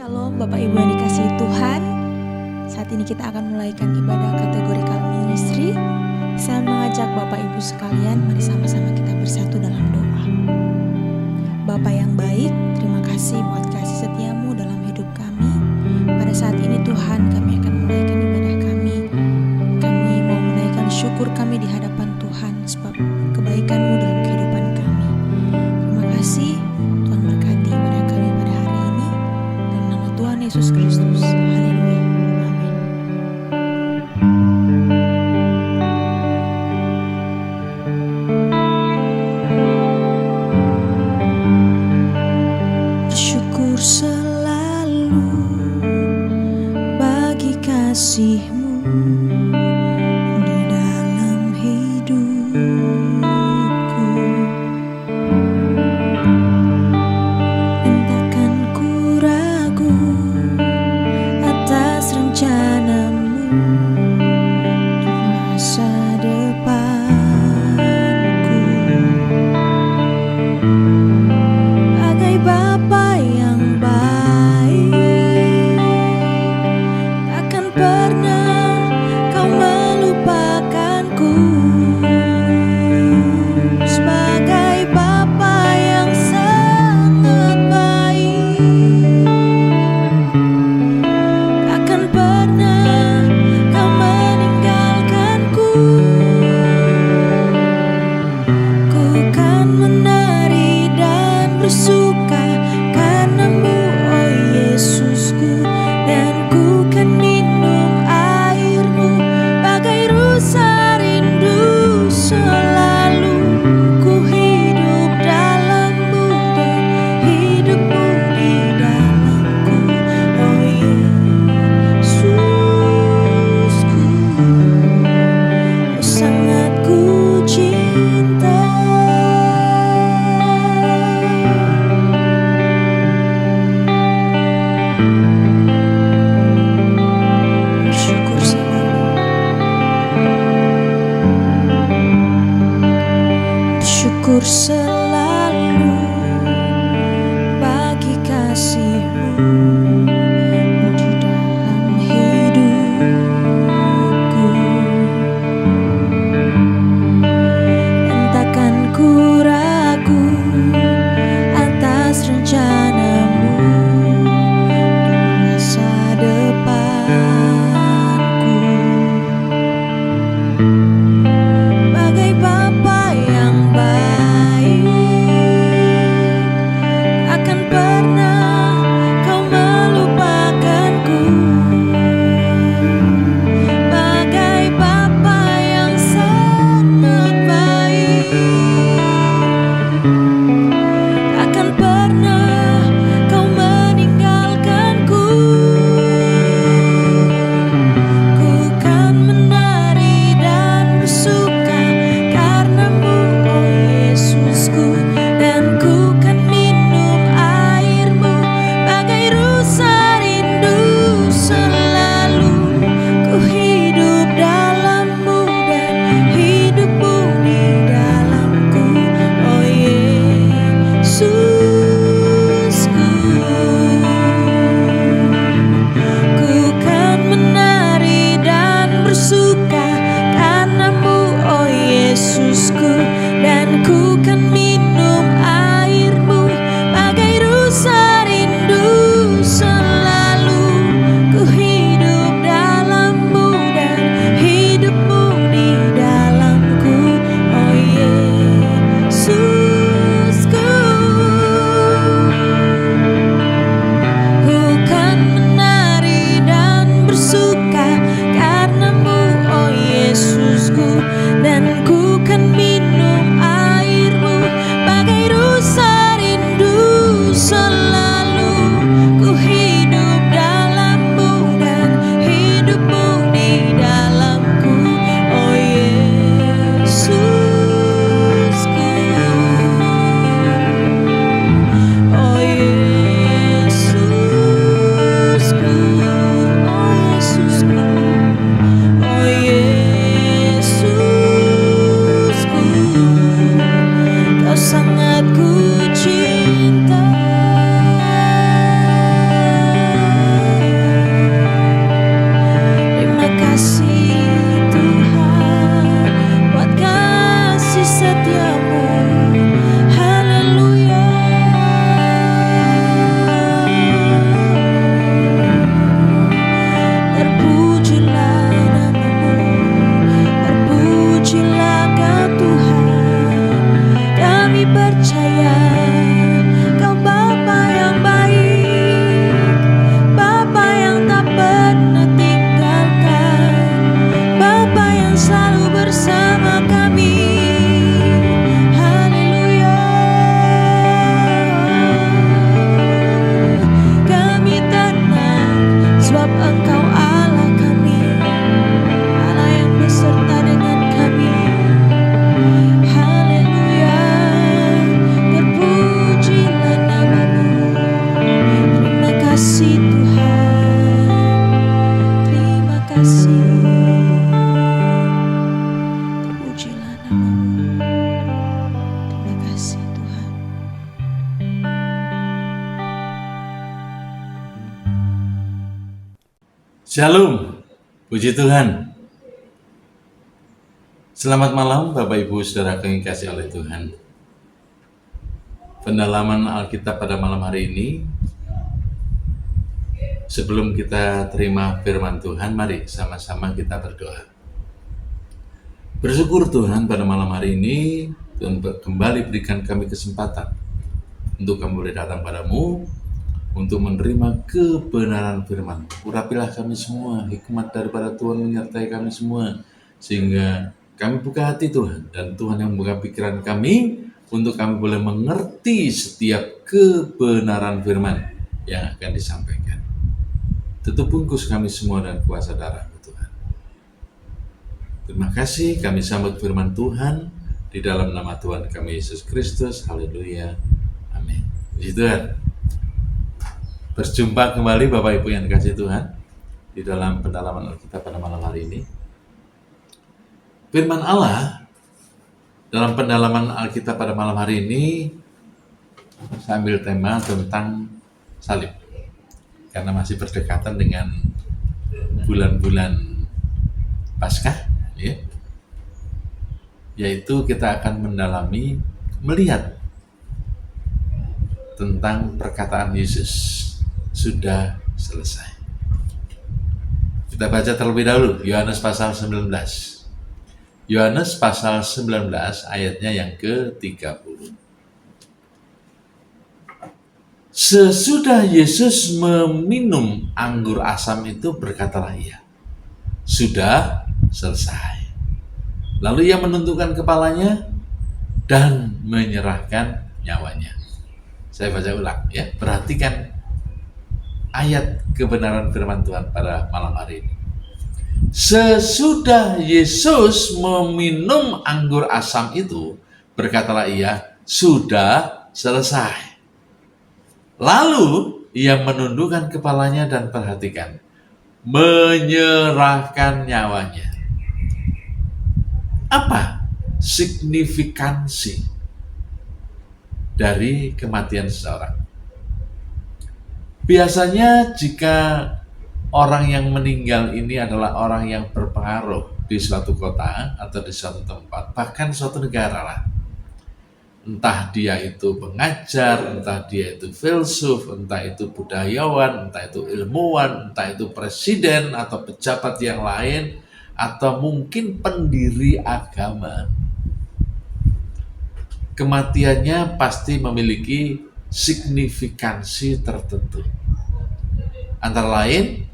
Shalom Bapak Ibu yang dikasihi Tuhan. Saat ini kita akan mulaikan ibadah kategorikal ministry. Saya mengajak Bapak Ibu sekalian, mari sama-sama kita bersatu dalam doa. Bapa yang baik, terima kasih buat kasih setiamu dalam hidup kami. Pada saat ini Tuhan, kami akan menaikkan ibadah kami. Kami mau menaikkan syukur kami di hadapan Tuhan sebab kebaikan-Mu dalam kehidupan kami. Terima kasih Tuhan, berkati ibadah kami pada hari ini. Dalam nama Tuhan Yesus Kristus. Haleluya. Amin. Bersyukur selalu bagi kasih-Mu di dalam hidupku. Entahkan ku ragu atas rencana-Mu di masa depanku. Bagai Bapa yang baik, takkan pernah Kau melupakanku. Sebagai Bapa yang sangat baik, takkan pernah Kau meninggalkanku. Ku kan menari dan bersuka karena-Mu, oh Yesusku, dan ku kan minum air-Mu bagai rusa rindu. Selalu ku hidup dalam-Mu dan hidup-Mu di dalamku, oh Yesusku. Oh, sangat ku cinta. Bersyukur selalu, bersyukur selalu bagi kasih-Mu di dalam hidupku. Entahkan ku ragu atas rencana-Mu di masa depanku. Bagai Bapa yang baik, Shalom, puji Tuhan. Selamat malam Bapak Ibu Saudara yang dikasihi oleh Tuhan. Pendalaman Alkitab pada malam hari ini, sebelum kita terima firman Tuhan, mari sama-sama kita berdoa. Bersyukur Tuhan pada malam hari ini, Tuhan kembali berikan kami kesempatan untuk kami boleh datang padamu, untuk menerima kebenaran firman. Urapilah kami semua, hikmat daripada Tuhan menyertai kami semua, sehingga kami buka hati Tuhan, dan Tuhan yang membuka pikiran kami, untuk kami boleh mengerti setiap kebenaran firman yang akan disampaikan. Tutup bungkus kami semua dan kuasa darah Tuhan. Terima kasih, kami sambut firman Tuhan di dalam nama Tuhan kami Yesus Kristus. Haleluya. Amin. Puji Tuhan. Berjumpa kembali Bapak Ibu yang dikasihi Tuhan di dalam pendalaman Alkitab pada malam hari ini. Firman Allah dalam pendalaman Alkitab pada malam hari ini, saya ambil tema tentang salib, karena masih berdekatan dengan bulan-bulan Paskah, ya. Yaitu kita akan melihat tentang perkataan Yesus, sudah selesai. Kita baca terlebih dahulu Yohanes pasal 19. Yohanes pasal 19 ayatnya yang ke-30. Sesudah Yesus meminum anggur asam itu, berkatalah ia, sudah selesai. Lalu ia menundukkan kepalanya dan menyerahkan nyawanya. Saya baca ulang ya, perhatikan ayat kebenaran firman Tuhan pada malam hari ini. Sesudah Yesus meminum anggur asam itu, berkatalah ia, sudah selesai. Lalu ia menundukkan kepalanya dan perhatikan, menyerahkan nyawanya. Apa signifikansi dari kematian seseorang? Biasanya jika orang yang meninggal ini adalah orang yang berpengaruh di suatu kota atau di suatu tempat, bahkan suatu negara lah. Entah dia itu pengajar, entah dia itu filsuf, entah itu budayawan, entah itu ilmuwan, entah itu presiden atau pejabat yang lain, atau mungkin pendiri agama. Kematiannya pasti memiliki signifikansi tertentu. Antara lain,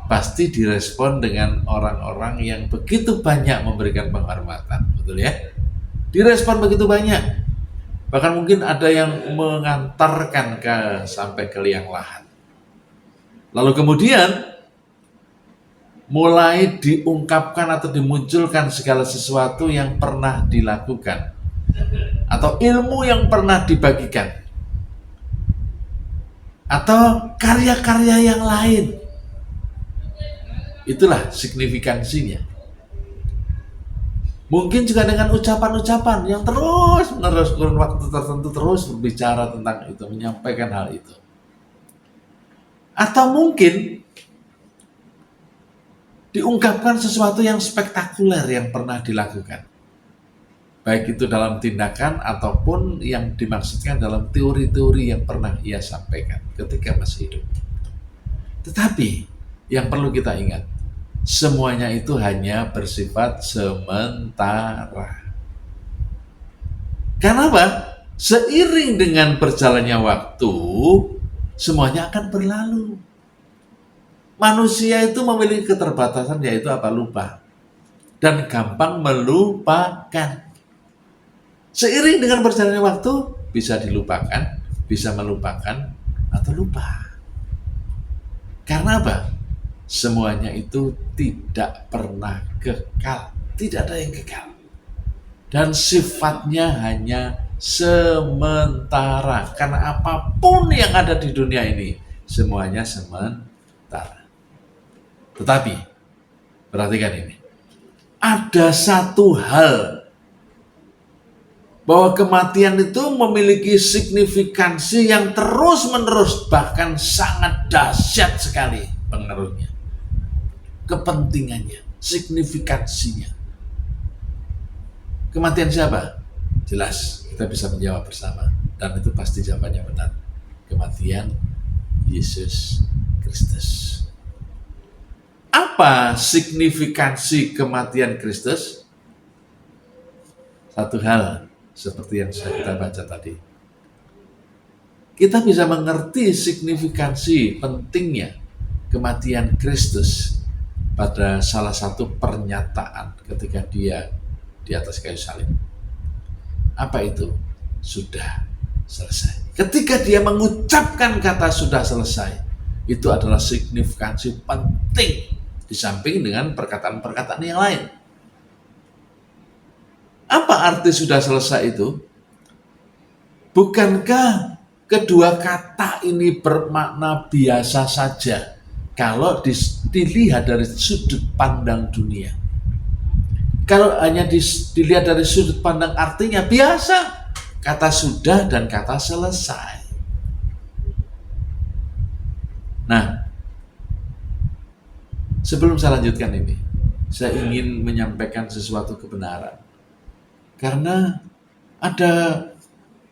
pasti direspon dengan orang-orang yang begitu banyak memberikan penghormatan, betul ya? Direspon begitu banyak. Bahkan mungkin ada yang mengantarkan sampai ke liang lahat. Lalu kemudian mulai diungkapkan atau dimunculkan segala sesuatu yang pernah dilakukan, atau ilmu yang pernah dibagikan, atau karya-karya yang lain. Itulah signifikansinya. Mungkin juga dengan ucapan-ucapan yang terus-menerus kurun waktu tertentu terus berbicara tentang itu, menyampaikan hal itu. Atau mungkin diungkapkan sesuatu yang spektakuler yang pernah dilakukan. Baik itu dalam tindakan ataupun yang dimaksudkan dalam teori-teori yang pernah ia sampaikan ketika masih hidup. Tetapi yang perlu kita ingat, semuanya itu hanya bersifat sementara. Karena apa? Seiring dengan berjalannya waktu, semuanya akan berlalu. Manusia itu memiliki keterbatasan, yaitu apa? Lupa. Dan gampang melupakan. Seiring dengan berjalannya waktu, bisa dilupakan, bisa melupakan, atau lupa. Karena apa? Semuanya itu tidak pernah kekal. Tidak ada yang kekal. Dan sifatnya hanya sementara. Karena apapun yang ada di dunia ini, semuanya sementara. Tetapi, perhatikan ini. Ada satu hal, bahwa kematian itu memiliki signifikansi yang terus-menerus, bahkan sangat dahsyat sekali pengaruhnya. kepentingannya, signifikansinya. Kematian siapa? Jelas, kita bisa menjawab bersama. Dan itu pasti jawabannya benar. Kematian Yesus Kristus. Apa signifikansi kematian Kristus? Satu hal, seperti yang sudah kita baca tadi. Kita bisa mengerti signifikansi pentingnya kematian Kristus pada salah satu pernyataan ketika dia di atas kayu salib. Apa itu? Sudah selesai. Ketika dia mengucapkan kata sudah selesai, itu adalah signifikansi penting di samping dengan perkataan-perkataan yang lain. Apa arti sudah selesai itu? Bukankah kedua kata ini bermakna biasa saja kalau dilihat dari sudut pandang dunia? Kalau hanya dilihat dari sudut pandang artinya biasa, kata sudah dan kata selesai. Nah, sebelum saya lanjutkan ini, saya ingin menyampaikan sesuatu kebenaran. Karena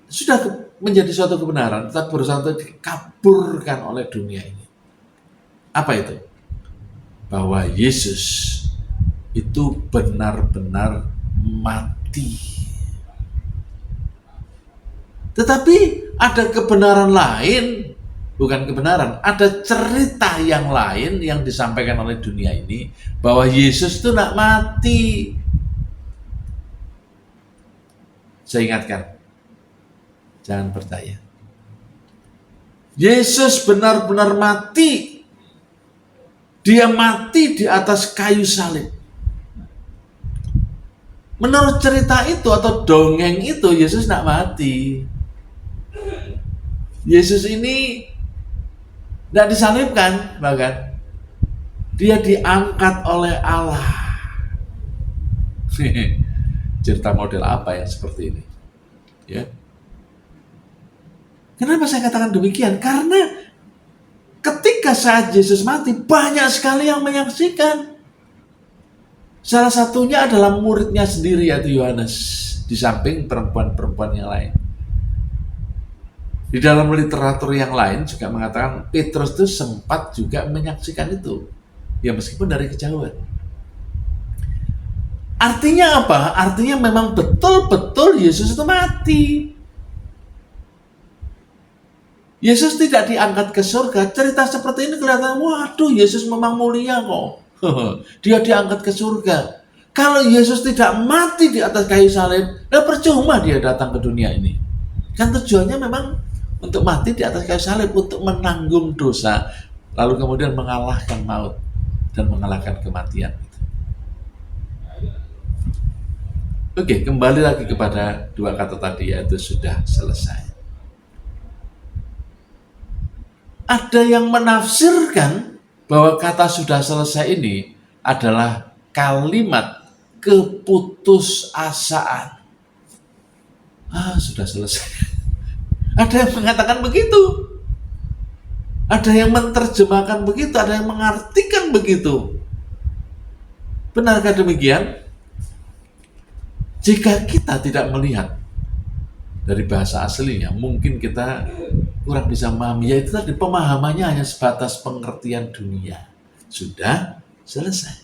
sudah menjadi suatu kebenaran, tetapi berusaha untuk dikaburkan oleh dunia ini. Apa itu? Bahwa Yesus itu benar-benar mati. Tetapi ada kebenaran lain, bukan kebenaran, ada cerita yang lain yang disampaikan oleh dunia ini, bahwa Yesus itu tidak mati. Saya ingatkan, jangan percaya. Yesus benar-benar mati. Dia mati di atas kayu salib. Menurut cerita itu atau dongeng itu, Yesus tidak mati. Yesus ini tidak disalibkan, bahkan dia diangkat oleh Allah. Cerita model apa yang seperti ini? Ya. Kenapa saya katakan demikian? Karena ketika saat Yesus mati, banyak sekali yang menyaksikan. Salah satunya adalah muridnya sendiri, yaitu Yohanes, di samping perempuan-perempuan yang lain. Di dalam literatur yang lain juga mengatakan Petrus itu sempat juga menyaksikan itu, ya meskipun dari kejauhan. Artinya apa? Artinya memang betul-betul Yesus itu mati. Yesus tidak diangkat ke surga. Cerita seperti ini kelihatan, waduh, Yesus memang mulia kok. Dia diangkat ke surga. Kalau Yesus tidak mati di atas kayu salib, percuma dia datang ke dunia ini. Kan tujuannya memang untuk mati di atas kayu salib, untuk menanggung dosa, lalu kemudian mengalahkan maut dan mengalahkan kematian. Oke, kembali lagi kepada dua kata tadi, yaitu sudah selesai. Ada yang menafsirkan bahwa kata sudah selesai ini adalah kalimat keputusasaan. Sudah selesai. Ada yang mengatakan begitu. Ada yang menerjemahkan begitu, ada yang mengartikan begitu. Benarkah demikian? Jika kita tidak melihat dari bahasa aslinya, mungkin kita kurang bisa memahami. Yaitu tadi, pemahamannya hanya sebatas pengertian dunia. Sudah selesai.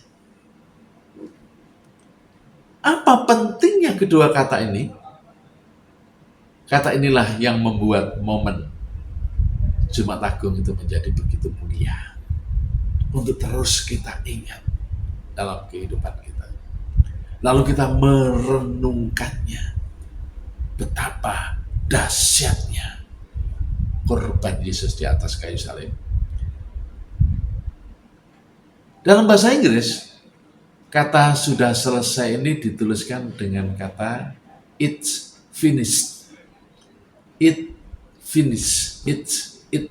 Apa pentingnya kedua kata ini? Kata inilah yang membuat momen Jumat Agung itu menjadi begitu mulia. Untuk terus kita ingat dalam kehidupan kita. Lalu kita merenungkannya. Betapa dahsyatnya korban Yesus di atas kayu salib. Dalam bahasa Inggris, kata sudah selesai ini dituliskan dengan kata it's finished. It finished. It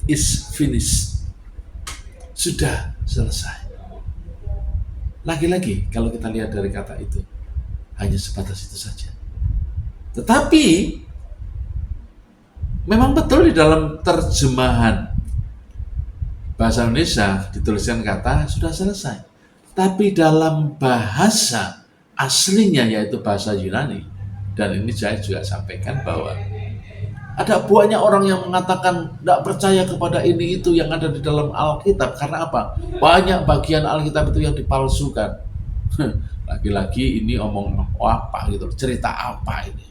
is finished. Sudah selesai. Lagi-lagi kalau kita lihat dari kata itu, hanya sebatas itu saja. Tetapi memang betul di dalam terjemahan bahasa Indonesia dituliskan kata sudah selesai. Tapi dalam bahasa aslinya, yaitu bahasa Yunani, dan ini saya juga sampaikan bahwa ada banyak orang yang mengatakan tidak percaya kepada ini itu yang ada di dalam Alkitab. Karena apa? Banyak bagian Alkitab itu yang dipalsukan. Lagi-lagi ini omong apa gitu, cerita apa ini,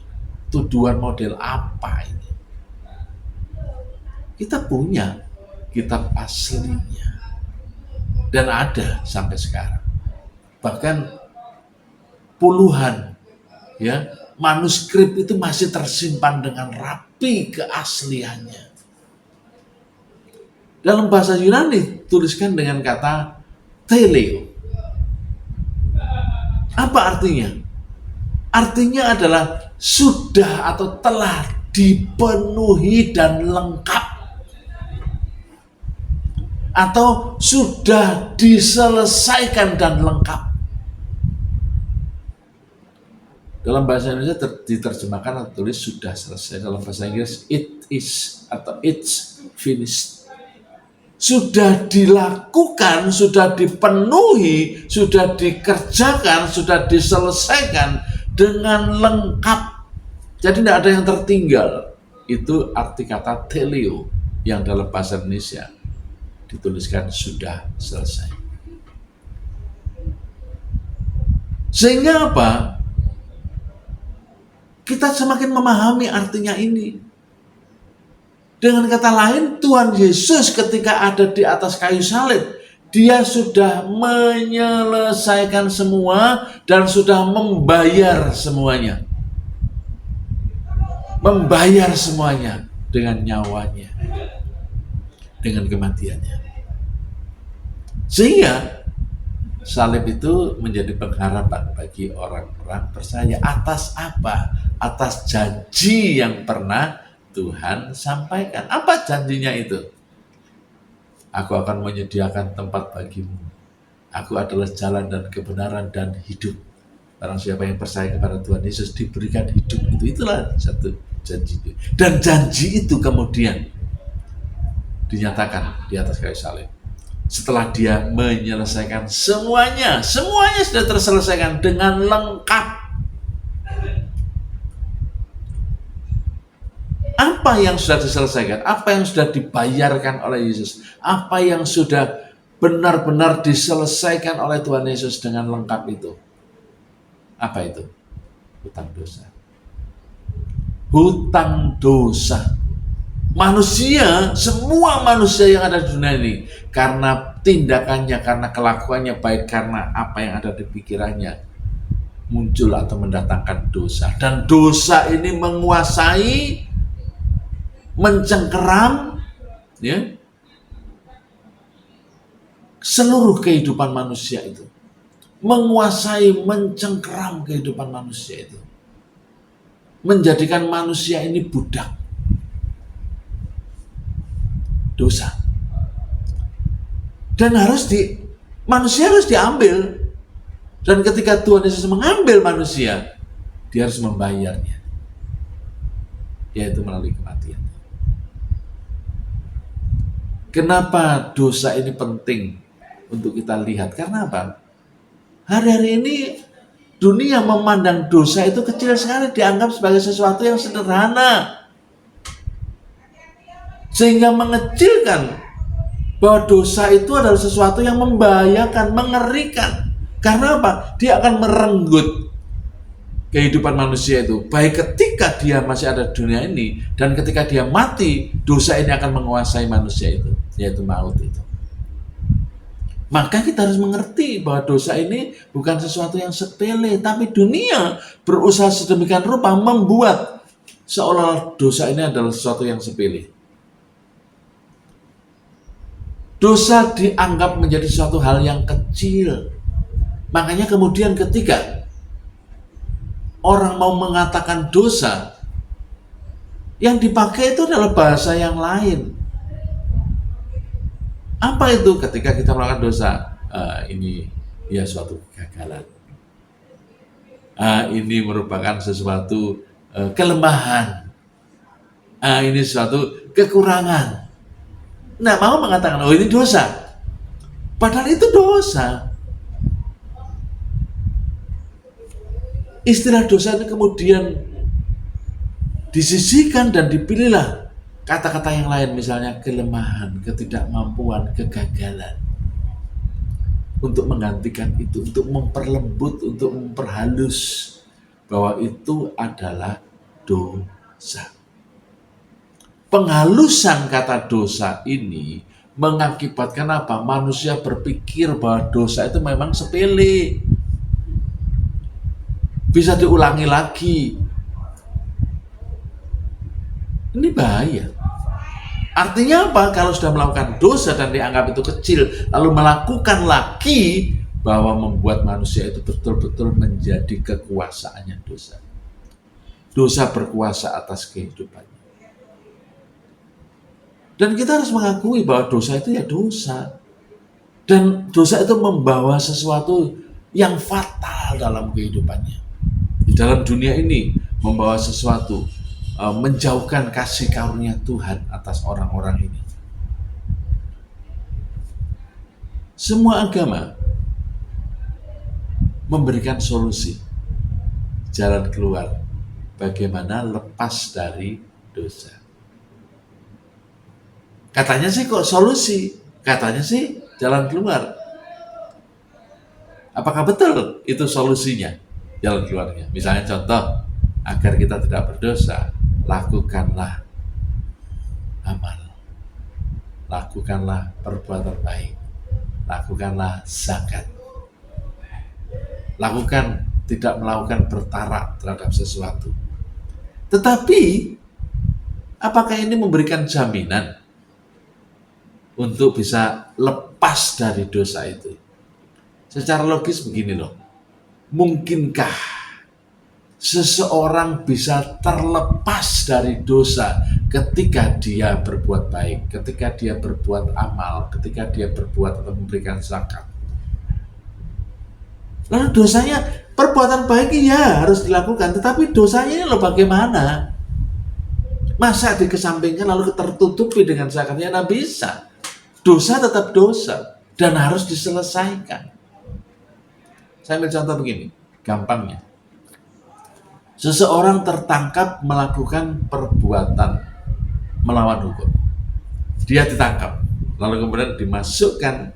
tuduhan model apa ini. Kita punya kitab aslinya dan ada sampai sekarang. Bahkan puluhan manuskrip itu masih tersimpan dengan rapi keasliannya. Dalam bahasa Yunani tuliskan dengan kata teleo. Apa artinya? Artinya adalah sudah atau telah dipenuhi dan lengkap, atau sudah diselesaikan dan lengkap. Dalam bahasa Indonesia diterjemahkan atau tulis sudah selesai. Dalam bahasa Inggris it is atau it's finished. Sudah dilakukan, sudah dipenuhi, sudah dikerjakan, sudah diselesaikan dengan lengkap. Jadi tidak ada yang tertinggal. Itu arti kata teleo yang dalam bahasa Indonesia dituliskan sudah selesai. Sehingga apa? Kita semakin memahami artinya ini. Dengan kata lain, Tuhan Yesus ketika ada di atas kayu salib, Dia sudah menyelesaikan semua dan sudah membayar semuanya. Membayar semuanya dengan nyawanya, dengan kematiannya. Sehingga salib itu menjadi pengharapan bagi orang-orang percaya. Atas apa? Atas janji yang pernah Tuhan sampaikan. Apa janjinya itu? Aku akan menyediakan tempat bagimu. Aku adalah jalan dan kebenaran dan hidup. Barang siapa yang percaya kepada Tuhan Yesus diberikan hidup. Itulah satu janji itu. Dan janji itu kemudian dinyatakan di atas kayu salib. Setelah Dia menyelesaikan semuanya sudah terselesaikan dengan lengkap. Apa yang sudah diselesaikan? Apa yang sudah dibayarkan oleh Yesus? Apa yang sudah benar-benar diselesaikan oleh Tuhan Yesus dengan lengkap itu? Apa itu? Hutang dosa. Hutang dosa. Manusia, semua manusia yang ada di dunia ini, karena tindakannya, karena kelakuannya, baik karena apa yang ada di pikirannya, muncul atau mendatangkan dosa. Dan dosa ini menguasai, mencengkeram seluruh kehidupan manusia itu. Menguasai, mencengkeram kehidupan manusia itu. Menjadikan manusia ini budak dosa. Dan manusia harus diambil. Dan ketika Tuhan Yesus mengambil manusia, Dia harus membayarnya, yaitu melalui kematian. Kenapa dosa ini penting untuk kita lihat? Karena apa? Hari-hari ini dunia memandang dosa itu kecil sekali, dianggap sebagai sesuatu yang sederhana. Sehingga mengecilkan bahwa dosa itu adalah sesuatu yang membahayakan, mengerikan. Karena apa? Dia akan merenggut kehidupan manusia itu. Baik ketika dia masih ada di dunia ini, dan ketika dia mati, dosa ini akan menguasai manusia itu, yaitu maut itu. Maka kita harus mengerti bahwa dosa ini bukan sesuatu yang sepele, tapi dunia berusaha sedemikian rupa membuat seolah dosa ini adalah sesuatu yang sepele. Dosa dianggap menjadi suatu hal yang kecil. Makanya kemudian ketika orang mau mengatakan dosa, yang dipakai itu adalah bahasa yang lain. Apa itu? Ketika kita melakukan dosa, ini ya suatu kegagalan. Ini merupakan sesuatu kelemahan. Ini suatu kekurangan. Nah, mau mengatakan, oh ini dosa. Padahal itu dosa. istilah dosa ini kemudian disisihkan dan dipilihlah kata-kata yang lain, misalnya kelemahan, ketidakmampuan, kegagalan, untuk menggantikan itu, untuk memperlembut, untuk memperhalus bahwa itu adalah dosa. Penghalusan kata dosa ini mengakibatkan apa? Manusia berpikir bahwa dosa itu memang sepele, bisa diulangi lagi. Ini bahaya. Artinya apa? Kalau sudah melakukan dosa dan dianggap itu kecil, lalu melakukan lagi, bahwa membuat manusia itu betul-betul menjadi kekuasaannya dosa. Dosa berkuasa atas kehidupannya. Dan kita harus mengakui bahwa dosa itu ya dosa. Dan dosa itu membawa sesuatu yang fatal dalam kehidupannya. Di dalam dunia ini membawa sesuatu, menjauhkan kasih karunia Tuhan atas orang-orang ini. Semua agama memberikan solusi, jalan keluar, bagaimana lepas dari dosa. Katanya sih kok solusi, katanya sih jalan keluar. Apakah betul itu solusinya, jalan keluarnya? Misalnya contoh, agar kita tidak berdosa, lakukanlah amal, lakukanlah perbuatan baik, lakukanlah zakat, lakukan tidak melakukan bertarak terhadap sesuatu. Tetapi apakah ini memberikan jaminan untuk bisa lepas dari dosa itu? Secara logis begini loh, mungkinkah seseorang bisa terlepas dari dosa ketika dia berbuat baik, ketika dia berbuat amal, ketika dia berbuat atau memberikan zakat? Lalu dosanya, perbuatan baik ya harus dilakukan, tetapi dosanya ini loh bagaimana? Masa dikesampingkan lalu tertutupi dengan zakatnya? Tidak bisa. Dosa tetap dosa dan harus diselesaikan. Saya ambil contoh begini, gampangnya. Seseorang tertangkap melakukan perbuatan melawan hukum. Dia ditangkap, lalu kemudian dimasukkan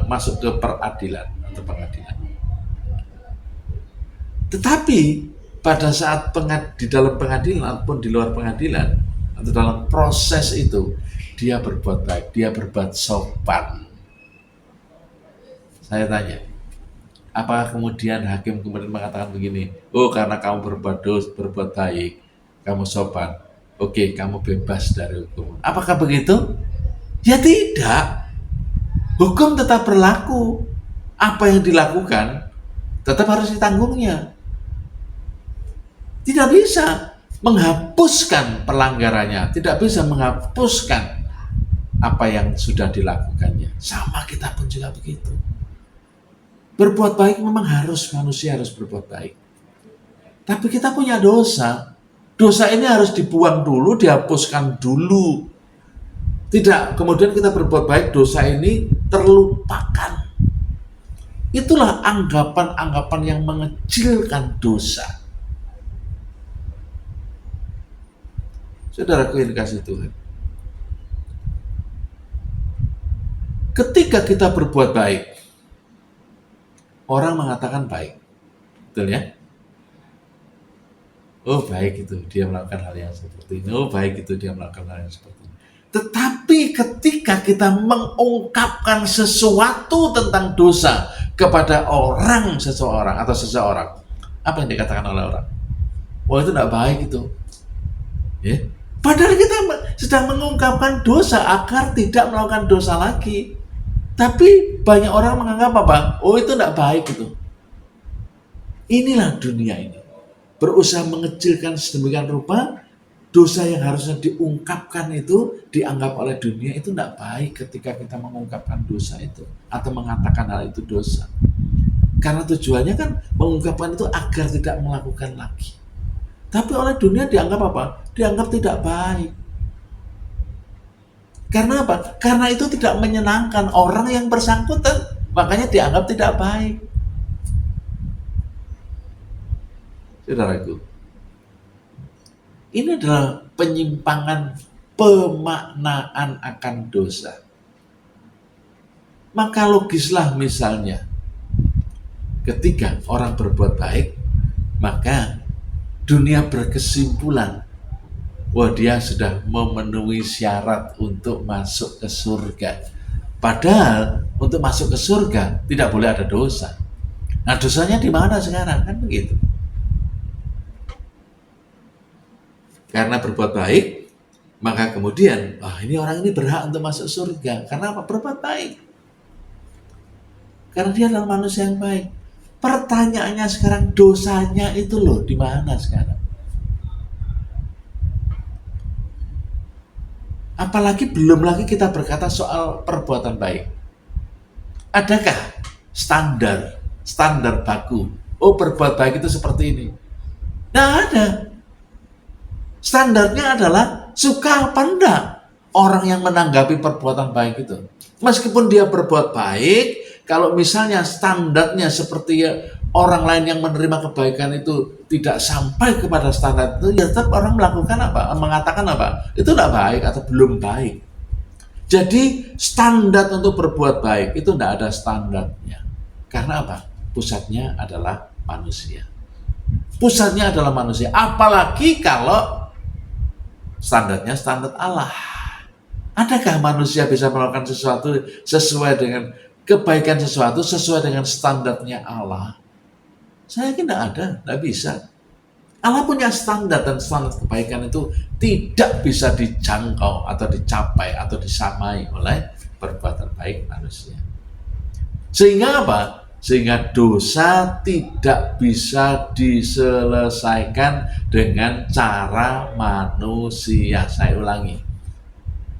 masuk ke peradilan atau pengadilan. Tetapi pada saat di dalam pengadilan ataupun di luar pengadilan atau dalam proses itu, dia berbuat baik, dia berbuat sopan. Saya tanya, apakah kemudian hakim kemudian mengatakan begini, oh karena kamu berbuat baik, kamu sopan, oke kamu bebas dari hukum. Apakah begitu? Ya tidak. Hukum tetap berlaku. Apa yang dilakukan tetap harus ditanggungnya. Tidak bisa menghapuskan pelanggarannya, tidak bisa menghapuskan apa yang sudah dilakukannya. Sama kita pun juga begitu. Berbuat baik memang manusia harus berbuat baik. Tapi kita punya dosa. Dosa ini harus dibuang dulu, dihapuskan dulu. Tidak, kemudian kita berbuat baik, dosa ini terlupakan. Itulah anggapan-anggapan yang mengecilkan dosa. Saudaraku yang dikasihi Tuhan, ketika kita berbuat baik, orang mengatakan baik, betul ya? Oh baik itu dia melakukan hal yang seperti ini. Oh baik itu dia melakukan hal yang seperti ini. Tetapi ketika kita mengungkapkan sesuatu tentang dosa kepada seseorang, apa yang dikatakan oleh orang? Wah itu tidak baik itu. Ya. Padahal kita sedang mengungkapkan dosa agar tidak melakukan dosa lagi. Tapi banyak orang menganggap apa? Oh itu tidak baik itu. Inilah dunia ini. Berusaha mengecilkan sedemikian rupa, dosa yang harusnya diungkapkan itu dianggap oleh dunia itu tidak baik ketika kita mengungkapkan dosa itu. Atau mengatakan hal itu dosa. Karena tujuannya kan mengungkapkan itu agar tidak melakukan lagi. Tapi oleh dunia dianggap apa? Dianggap tidak baik. Karena apa? Karena itu tidak menyenangkan orang yang bersangkutan. Makanya dianggap tidak baik. Saudaraku, ini adalah penyimpangan pemaknaan akan dosa. Maka logislah misalnya, ketika orang berbuat baik, maka dunia berkesimpulan, wah dia sudah memenuhi syarat untuk masuk ke surga. Padahal untuk masuk ke surga tidak boleh ada dosa. Nah dosanya di mana sekarang? Kan begitu. Karena berbuat baik, maka kemudian, ini orang ini berhak untuk masuk surga. Karena apa? Berbuat baik. Karena dia adalah manusia yang baik. Pertanyaannya sekarang, dosanya itu loh di mana sekarang? Apalagi belum lagi kita berkata soal perbuatan baik. Adakah standar baku? Oh, berbuat baik itu seperti ini. Nah, ada. Standarnya adalah suka apa enggak orang yang menanggapi perbuatan baik itu. Meskipun dia berbuat baik, kalau misalnya standarnya seperti orang lain yang menerima kebaikan itu tidak sampai kepada standar itu, ya tetap orang melakukan apa? Mengatakan apa? Itu tidak baik atau belum baik. Jadi standar untuk berbuat baik itu tidak ada standarnya. Karena apa? Pusatnya adalah manusia. Pusatnya adalah manusia. Apalagi kalau standarnya standar Allah. Adakah manusia bisa melakukan sesuatu sesuai dengan kebaikan sesuatu sesuai dengan standarnya Allah? Saya yakin tidak ada, tidak bisa. Allah punya standar dan standar kebaikan itu tidak bisa dijangkau atau dicapai atau disamai oleh perbuatan baik manusia. Sehingga apa? Sehingga dosa tidak bisa diselesaikan dengan cara manusia. Saya ulangi.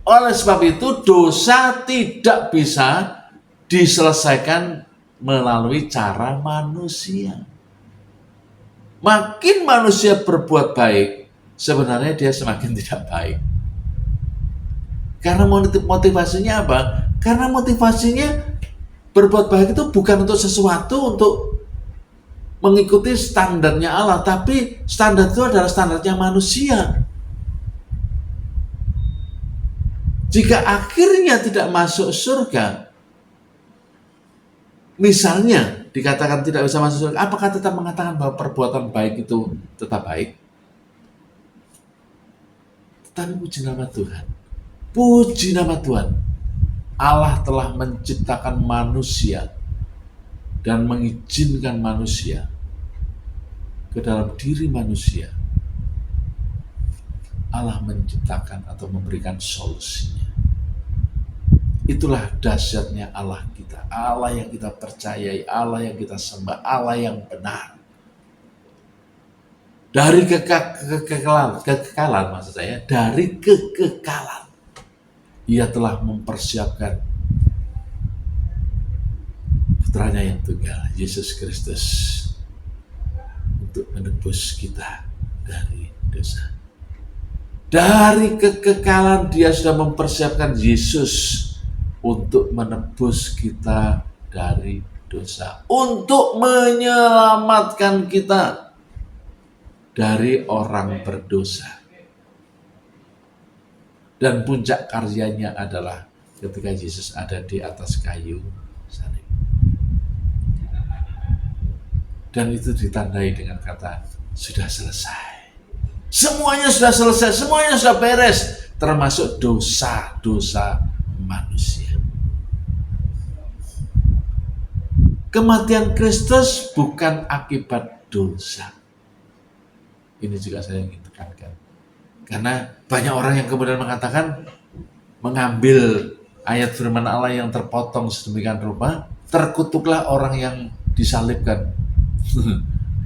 Oleh sebab itu dosa tidak bisa diselesaikan melalui cara manusia. Makin manusia berbuat baik, sebenarnya dia semakin tidak baik. Karena motivasinya apa? Karena motivasinya berbuat baik itu bukan untuk sesuatu untuk mengikuti standarnya Allah, tapi standar itu adalah standarnya manusia. Jika akhirnya tidak masuk surga, misalnya dikatakan tidak bisa masuk surga, apakah tetap mengatakan bahwa perbuatan baik itu tetap baik? Tetapi puji nama Tuhan. Puji nama Tuhan. Allah telah menciptakan manusia dan mengizinkan manusia ke dalam diri manusia. Allah menciptakan atau memberikan solusinya. Itulah dahsyatnya Allah kita. Allah yang kita percayai, Allah yang kita sembah, Allah yang benar. Dari kekekalan maksud saya, dari kekekalan. Ia telah mempersiapkan putranya yang tunggal, Yesus Kristus, untuk menebus kita dari dosa. Dari kekekalan dia sudah mempersiapkan Yesus untuk menebus kita dari dosa, untuk menyelamatkan kita dari orang berdosa. Dan puncak karyanya adalah ketika Yesus ada di atas kayu salib. Dan itu ditandai dengan kata, sudah selesai. Semuanya sudah selesai, semuanya sudah beres, termasuk dosa-dosa manusia. Kematian Kristus bukan akibat dosa. Ini juga saya ingin tekankan. Karena banyak orang yang kemudian mengatakan, mengambil ayat firman Allah yang terpotong sedemikian rupa, terkutuklah orang yang disalibkan.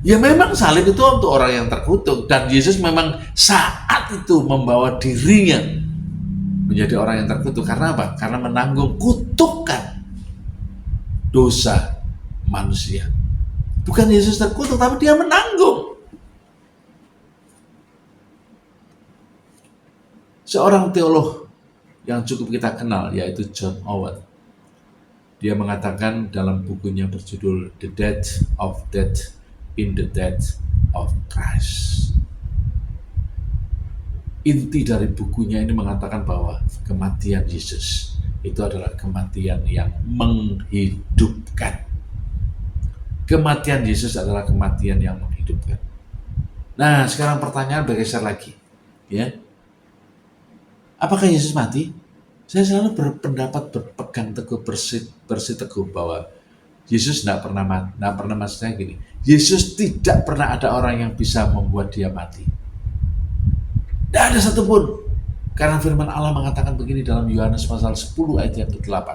Ya memang salib itu untuk orang yang terkutuk, dan Yesus memang saat itu membawa dirinya menjadi orang yang terkutuk. Karena apa? Karena menanggung kutukan dosa manusia. Bukan Yesus terkutuk, tapi dia menanggung. Seorang teolog yang cukup kita kenal, yaitu John Owen, dia mengatakan dalam bukunya berjudul The Death of Death in the Death, of Christ. Inti dari bukunya ini mengatakan bahwa kematian Yesus itu adalah kematian yang menghidupkan. Kematian Yesus adalah kematian yang menghidupkan. Nah, sekarang pertanyaan bergeser lagi, ya. Apakah Yesus mati? Saya selalu berpendapat berpegang teguh bersiteguh bahwa Yesus tidak pernah mati. Maksudnya gini, Yesus tidak pernah ada orang yang bisa membuat dia mati. Tidak ada satupun. Karena firman Allah mengatakan begini dalam Yohanes pasal 10 ayat yang ke-8.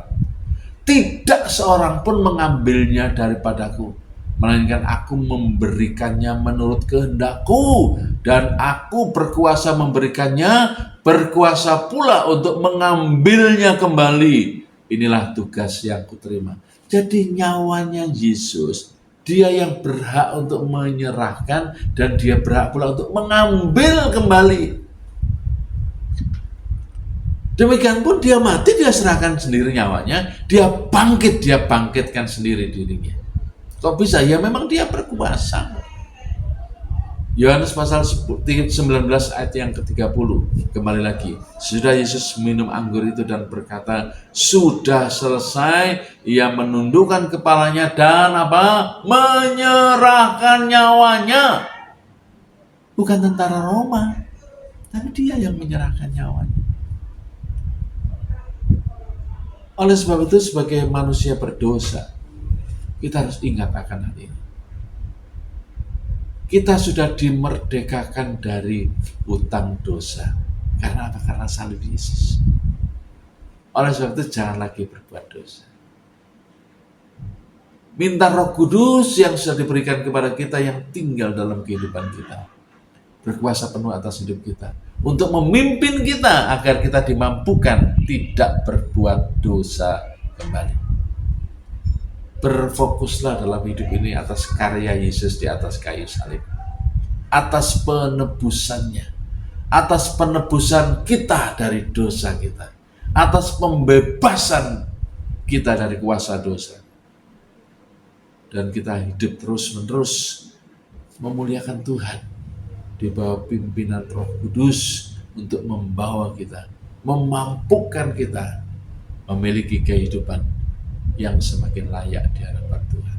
Tidak seorang pun mengambilnya daripadaku, melainkan aku memberikannya menurut kehendakku, dan aku berkuasa memberikannya, berkuasa pula untuk mengambilnya kembali. Inilah tugas yang kuterima. Jadi nyawanya Yesus, dia yang berhak untuk menyerahkan, dan dia berhak pula untuk mengambil kembali. Demikian pun dia mati, dia serahkan sendiri nyawanya, dia bangkitkan sendiri dirinya. Kok bisa? Ya memang dia berkuasa. Yohanes pasal 19 ayat yang ke-30, kembali lagi. Sudah Yesus minum anggur itu dan berkata, sudah selesai. Ia menundukkan kepalanya dan menyerahkan nyawanya. Bukan tentara Roma, tapi dia yang menyerahkan nyawanya. Oleh sebab itu, sebagai manusia berdosa, kita harus ingat akan hal ini. Kita sudah dimerdekakan dari hutang dosa. Karena apa? Karena salib Yesus. Oleh sebab itu, jangan lagi berbuat dosa. Minta Roh Kudus yang sudah diberikan kepada kita, yang tinggal dalam kehidupan kita, berkuasa penuh atas hidup kita, untuk memimpin kita agar kita dimampukan tidak berbuat dosa kembali. Berfokuslah dalam hidup ini atas karya Yesus di atas kayu salib, atas penebusannya, atas penebusan kita dari dosa kita, atas pembebasan kita dari kuasa dosa. Dan kita hidup terus-menerus memuliakan Tuhan di bawah pimpinan Roh Kudus untuk membawa kita, memampukan kita memiliki kehidupan yang semakin layak di hadapan Tuhan.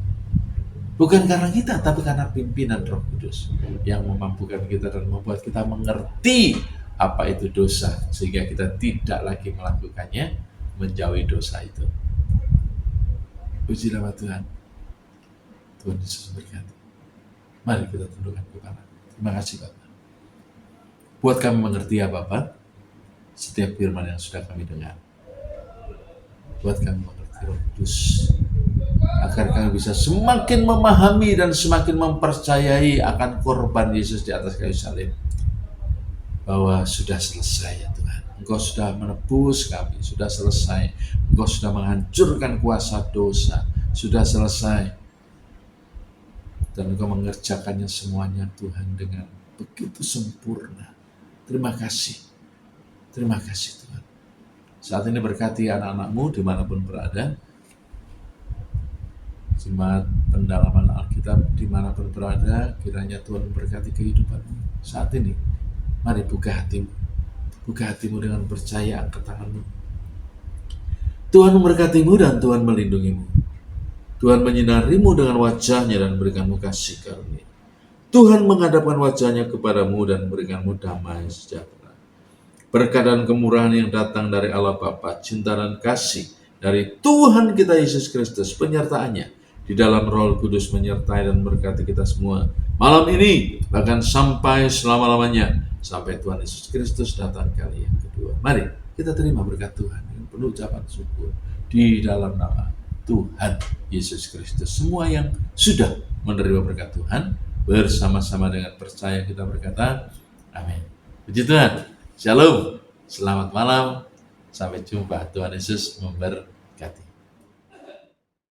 Bukan karena kita, tapi karena pimpinan Roh Kudus yang memampukan kita dan membuat kita mengerti apa itu dosa, sehingga kita tidak lagi melakukannya, menjauhi dosa itu. Puji nama Tuhan. Tuhan Yesus berkati. Mari kita tundukkan kepala. Terima kasih Bapak. Buat kami mengerti ya Bapak, setiap firman yang sudah kami dengar. Buat kami mengerti Roh Kudus, agar kami bisa semakin memahami dan semakin mempercayai akan korban Yesus di atas kayu salib. Bahwa sudah selesai ya Tuhan. Engkau sudah menebus kami, sudah selesai. Engkau sudah menghancurkan kuasa dosa, sudah selesai. Dan Engkau mengerjakannya semuanya Tuhan dengan begitu sempurna. Terima kasih Tuhan. Saat ini berkati anak-anakmu dimanapun berada. Jemaat pendalaman Alkitab dimanapun berada, kiranya Tuhan memberkati kehidupanmu. Saat ini, mari buka hatimu dengan percaya, angkat tanganmu. Tuhan memberkatimu dan Tuhan melindungimu. Tuhan menyinarimu dengan wajahnya dan memberikanmu kasih karunia. Tuhan menghadapkan wajahnya kepadamu dan memberikanmu damai sejahtera. Berkat dan kemurahan yang datang dari Allah Bapa, cinta dan kasih dari Tuhan kita Yesus Kristus, penyertaannya di dalam Roh Kudus menyertai dan memberkati kita semua malam ini, bahkan sampai selama-lamanya, sampai Tuhan Yesus Kristus datang kali yang kedua. Mari kita terima berkat Tuhan dengan penuh ucapan syukur di dalam nama Tuhan Yesus Kristus. Semua yang sudah menerima berkat Tuhan, bersama-sama dengan percaya kita berkata, amin. Puji Tuhan. Shalom. Selamat malam. Sampai jumpa. Tuhan Yesus memberkati.